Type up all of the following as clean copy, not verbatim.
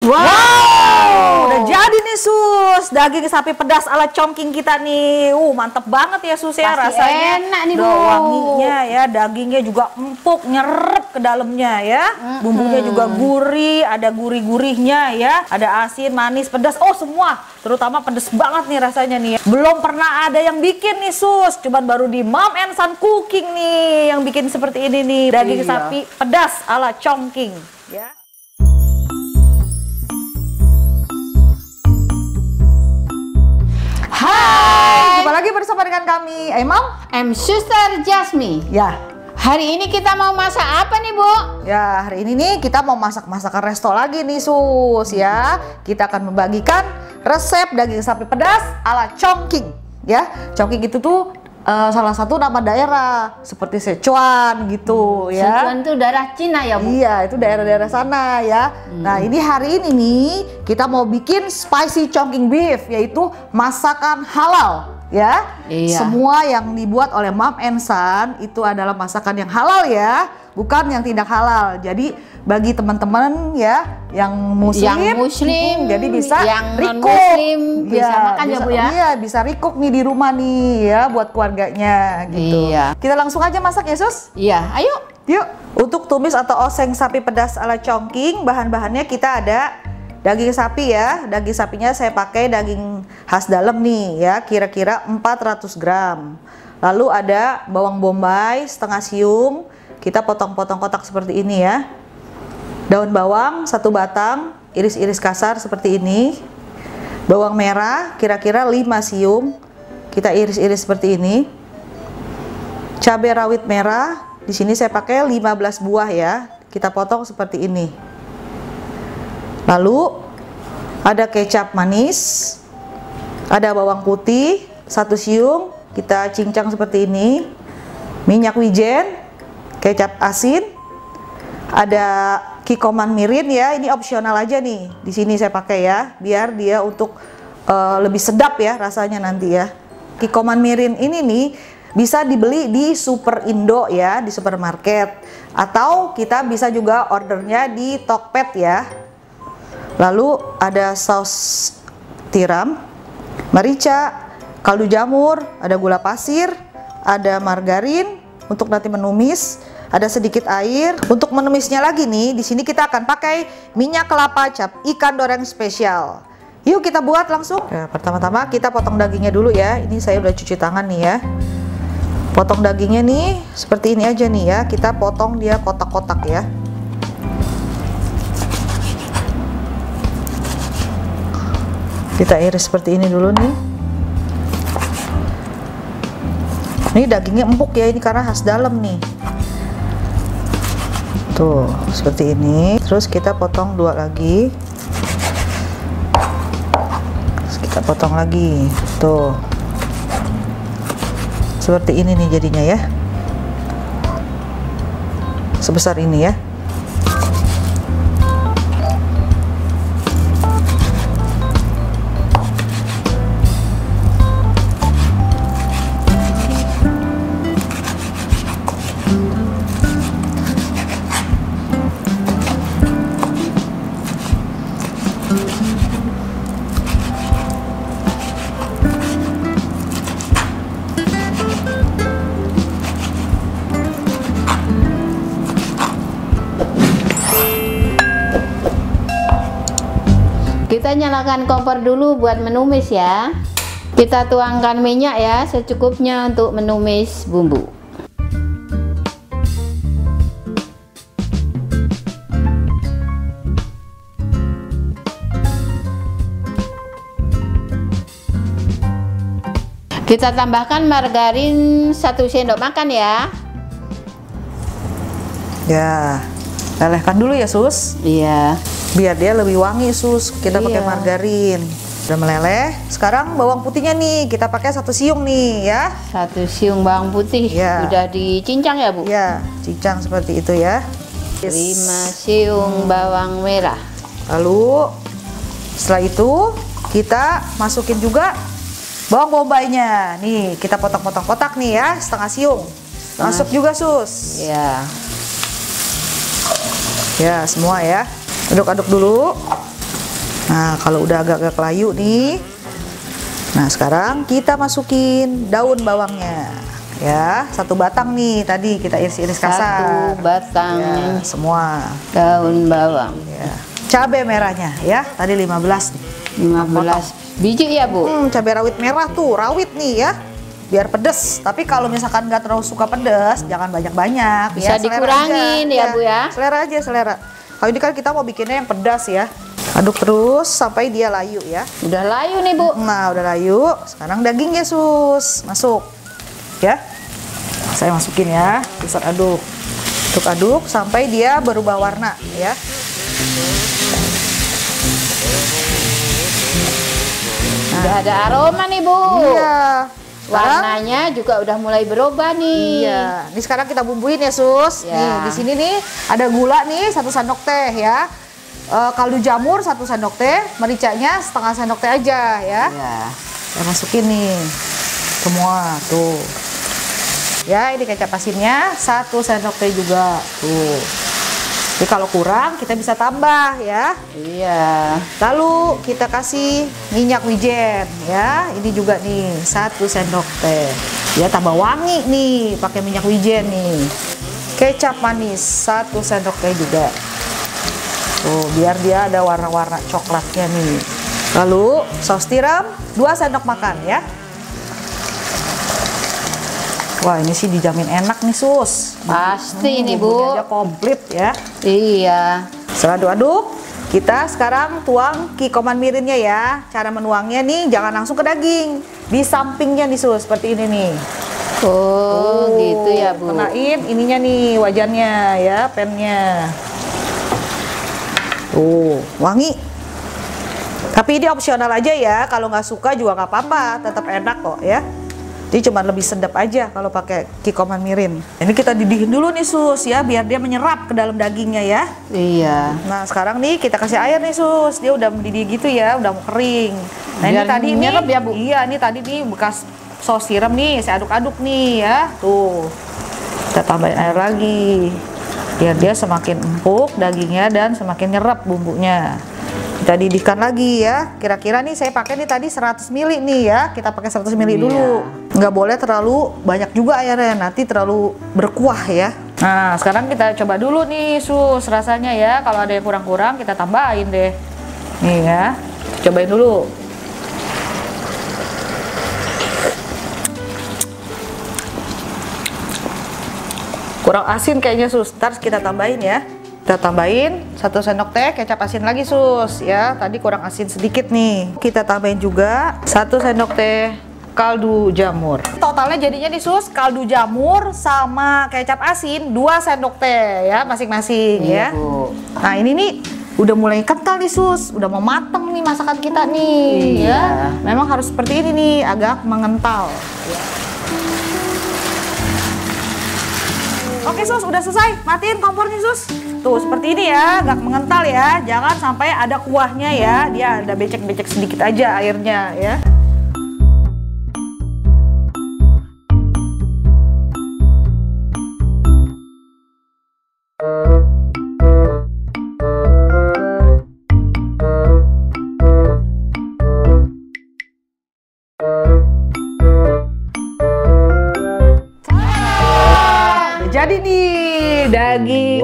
Wow, udah jadi nih Sus, daging sapi pedas ala Chongqing kita nih. Mantep banget ya Sus ya, pasti rasanya. enak nih Bu. Wanginya ya, dagingnya juga empuk, nyerep ke dalamnya ya. Bumbunya juga gurih, ada gurih-gurihnya ya. Ada asin, manis, pedas, semua. Terutama pedes banget nih rasanya nih ya. Belum pernah ada yang bikin nih Sus, cuman baru di Mom and Son Cooking nih yang bikin seperti ini nih, daging sapi pedas ala Chongqing ya. Hai, jumpa lagi bersama dengan kami Imam I'm Suster Jasmine. ya. Hari ini kita mau masak apa nih Bu? Ya, hari ini nih kita mau masak-masakan resto lagi nih Sus ya. Kita akan membagikan resep daging sapi pedas ala Chongqing ya. Chongqing itu tuh salah satu nama daerah seperti Sichuan gitu ya. Sichuan itu daerah Cina ya Bu? Iya, itu daerah-daerah sana ya. Nah, ini hari ini nih kita mau bikin spicy Chongqing beef, yaitu masakan halal ya. Iya. Semua yang dibuat oleh Mom and Son itu adalah masakan yang halal ya, bukan yang tidak halal. Jadi bagi teman-teman ya yang muslim, jadi bisa yang recook. non-muslim bisa makan ya Bu ya. Iya, bisa recook nih di rumah nih ya buat keluarganya gitu. Iya. Kita langsung aja masak ya Sus. Iya, ayo. Yuk, untuk tumis atau oseng sapi pedas ala Chongqing, bahan-bahannya kita ada daging sapi ya. Daging sapinya saya pakai daging khas dalam nih ya, kira-kira 400 gram. Lalu ada bawang bombay setengah siung, kita potong-potong kotak seperti ini ya. Daun bawang 1 batang, iris-iris kasar seperti ini. Bawang merah kira-kira 5 siung, kita iris-iris seperti ini. Cabai rawit merah, di sini saya pakai 15 buah ya, kita potong seperti ini. Lalu ada kecap manis, ada bawang putih 1 siung, kita cincang seperti ini. Minyak wijen, kecap asin, ada kikoman mirin ya, ini opsional aja nih. Di sini saya pakai ya, biar dia untuk lebih sedap ya rasanya nanti ya. Kikoman mirin ini nih bisa dibeli di Super Indo ya, di supermarket, atau kita bisa juga ordernya di Tokped ya. Lalu ada saus tiram, merica, kaldu jamur, ada gula pasir, ada margarin untuk nanti menumis, ada sedikit air. Untuk menumisnya lagi nih, di sini kita akan pakai minyak kelapa cap ikan goreng spesial. Yuk kita buat langsung. Ya, pertama-tama kita potong dagingnya dulu ya. Ini saya udah cuci tangan nih ya. Potong dagingnya nih seperti ini aja nih ya. Kita potong dia kotak-kotak ya. Kita iris seperti ini dulu nih. Ini dagingnya empuk ya, ini karena khas dalam nih. Tuh, seperti ini. Terus kita potong 2 lagi. Terus kita potong lagi. Tuh. Seperti ini nih jadinya ya. Sebesar ini ya. Kita nyalakan kompor dulu buat menumis ya. Kita tuangkan minyak ya secukupnya untuk menumis bumbu. Kita tambahkan margarin 1 sendok makan ya. Ya, lelehkan dulu ya Sus. Iya. Biar dia lebih wangi Sus. Kita pakai Iya. margarin. Udah meleleh. Sekarang bawang putihnya nih kita pakai 1 siung nih ya. 1 siung bawang putih. Iya. Udah dicincang ya Bu? Ya, cincang seperti itu ya. 5 siung bawang merah. Lalu setelah itu kita masukin juga bawang bombaynya. Nih kita potong-potong kotak nih ya, setengah siung. Masuk juga Sus. Ya. Ya semua ya. Aduk-aduk dulu. Nah, kalau udah agak-agak layu nih. Nah, sekarang kita masukin daun bawangnya. Ya, 1 batang nih tadi kita iris-iris kasar. 1 batang Ya, semua. daun bawang. Ya. Cabai merahnya ya, tadi 15 nih. 15 biji ya, Bu? Cabai rawit merah tuh, rawit nih ya. Biar pedes, tapi kalau misalkan nggak terlalu suka pedes, jangan banyak-banyak. Bisa dikurangin ya, Bu ya. Selera aja, selera. Kalau ini kan kita mau bikinnya yang pedas ya. Aduk terus sampai dia layu ya. Udah layu nih, Bu. Nah, udah layu. Sekarang dagingnya sus, masuk. Ya. Saya masukin ya, terus aduk. Aduk sampai dia berubah warna ya. Udah ada aroma nih, Bu. Iya. Warnanya juga udah mulai berubah nih. Iya. Ini sekarang kita bumbuin ya, sus. Ya. Nih, di sini nih ada gula nih 1 sendok teh ya. Kaldu jamur 1 sendok teh, mericanya setengah sendok teh aja ya. Ya. Saya masukin nih semua tuh. Ya, ini kecap asinnya 1 sendok teh juga tuh. Jadi kalau kurang kita bisa tambah ya. Iya. Lalu kita kasih minyak wijen ya. Ini juga nih 1 sendok teh. Ya, tambah wangi nih pakai minyak wijen nih. Kecap manis 1 sendok teh juga. Tuh, biar dia ada warna-warna coklatnya nih. Lalu saus tiram 2 sendok makan ya. Wah, ini sih dijamin enak nih, sus. Pasti nih, Bu. Bumbunya aja komplit ya. Iya. Setelah aduk-aduk, kita sekarang tuang kikoman mirinnya ya. Cara menuangnya nih jangan langsung ke daging. Di sampingnya nih, sus, seperti ini nih. Oh, gitu ya, Bu. Kenain ininya nih, wajannya ya, pennya. Tuh, wangi. Tapi ini opsional aja ya. Kalau nggak suka juga nggak apa-apa, tetap enak kok ya. Jadi cuma lebih sedap aja kalau pakai kikoman mirin. Ini kita didihin dulu nih, sus ya, biar dia menyerap ke dalam dagingnya ya. Iya. Nah, sekarang nih kita kasih air nih, sus. Dia udah mendidih gitu ya, udah mau kering. Nah, Biar ini tadi nyerap nih, ya, Bu? Iya, ini tadi nih bekas saus tiram nih, saya aduk-aduk nih ya. Tuh. Kita tambahin air lagi. Biar dia semakin empuk dagingnya dan semakin nyerap bumbunya. Kita didihkan lagi ya. Kira-kira nih saya pakai nih tadi 100 ml nih ya. Kita pakai 100 ml dulu. Nggak boleh terlalu banyak juga airnya, nanti terlalu berkuah ya. Nah, sekarang kita coba dulu nih, sus, rasanya ya. Kalau ada yang kurang-kurang kita tambahin deh. Nih ya. Cobain dulu. Kurang asin kayaknya, sus. Ntar kita tambahin ya. Kita tambahin 1 sendok teh kecap asin lagi, sus ya. Tadi kurang asin sedikit nih. Kita tambahin juga 1 sendok teh kaldu jamur. Totalnya jadinya nih, sus, kaldu jamur sama kecap asin 2 sendok teh ya masing-masing ya. Bu. Nah, ini nih udah mulai kental nih, sus. Udah mau mateng nih masakan kita nih ya. Memang harus seperti ini nih, agak mengental ya. Oke, sus, udah selesai. Matiin kompornya, sus. Tuh, seperti ini ya, agak mengental ya. Jangan sampai ada kuahnya ya. Dia ada becek-becek sedikit aja airnya ya. Jadi nih daging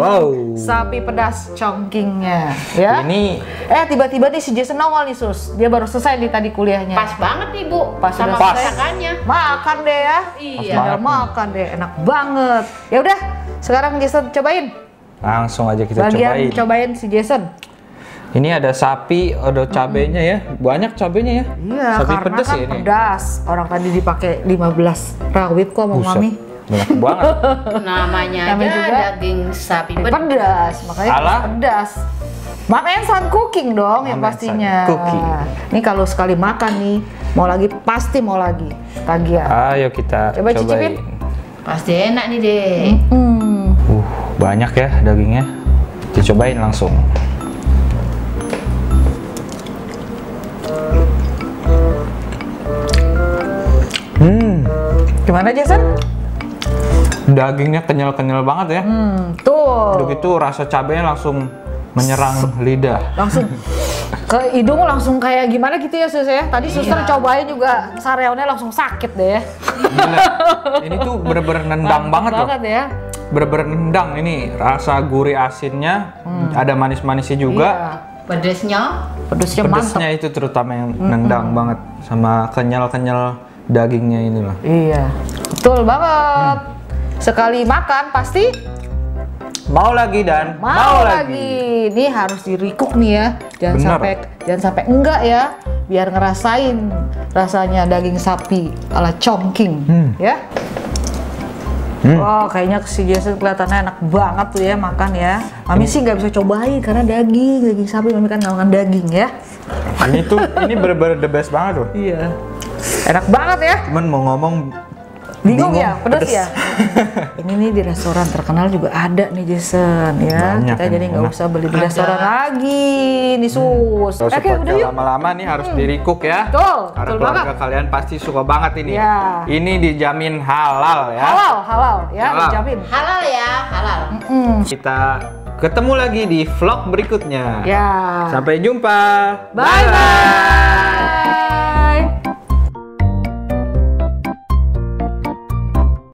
sapi pedas congkingnya ya. Ini tiba-tiba nih si Jason nongol nih, sus. Dia baru selesai nih tadi kuliahnya. pas banget nih, Bu. Pas sama udah masakannya. Makan deh ya. Iya. Tinggal makan deh, enak banget. Ya udah, sekarang Jason cobain. Langsung aja kita Bagian cobain. cobain si Jason. Ini ada sapi, ada cabenya ya. Banyak cabenya ya. Iya, sapi karena pedas kan ya ini. pedas. Orang tadi dipakai 15 rawit kok sama Buset, mami. banyak banget. Namanya Namanya aja juga daging sapi Pedas, makanya Alah. pedas. Mom and Son cooking dong yang Mom and pastinya. Son cooking. Ini kalau sekali makan nih, mau lagi pasti mau lagi. Tagihan. Ayo kita Coba cicipin. cobain. pasti enak nih deh. Banyak ya dagingnya. Dicobain langsung. Gimana, Jason? Dagingnya kenyal-kenyal banget ya. Tuh. Udah gitu rasa cabenya langsung menyerang lidah. Langsung ke hidung langsung kayak gimana gitu ya Sus ya. Tadi suster cobain juga sareonnya langsung sakit deh ya. Gila. Ini tuh bener-bener nendang banget loh. ya. Bener-bener nendang ini. Rasa gurih asinnya, ada manis-manisnya juga. Iya. Pedesnya Pedesnya mantap. Pedesnya itu terutama yang nendang banget. Sama kenyal-kenyal dagingnya ini loh. Iya, betul banget. Sekali makan pasti Mau lagi dan mau lagi. Ini harus dirikuk nih ya. Jangan sampai enggak ya. Biar ngerasain rasanya daging sapi ala chongqing ya. Wow, kayaknya si Jason kelihatannya enak banget tuh ya makan ya. Mami sih nggak bisa cobain karena daging sapi, Mami kan nggak makan daging ya. Ini bener-bener the best banget loh. Iya, enak banget ya. Cuman mau ngomong Bingung ya, pedes ya. Ini nih di restoran terkenal juga ada nih Jason ya. Banyak kita jadi nggak enak. usah beli di restoran lagi nih Sus. Oke, Oke, udah yuk. lama-lama nih harus dirikuk ya. Betul, Karena betul keluarga banget. kalian pasti suka banget ini. Ya. Ini dijamin halal ya. Halal ya, Halal. dijamin. halal ya, halal. Kita ketemu lagi di vlog berikutnya. Ya. Sampai jumpa. Bye bye.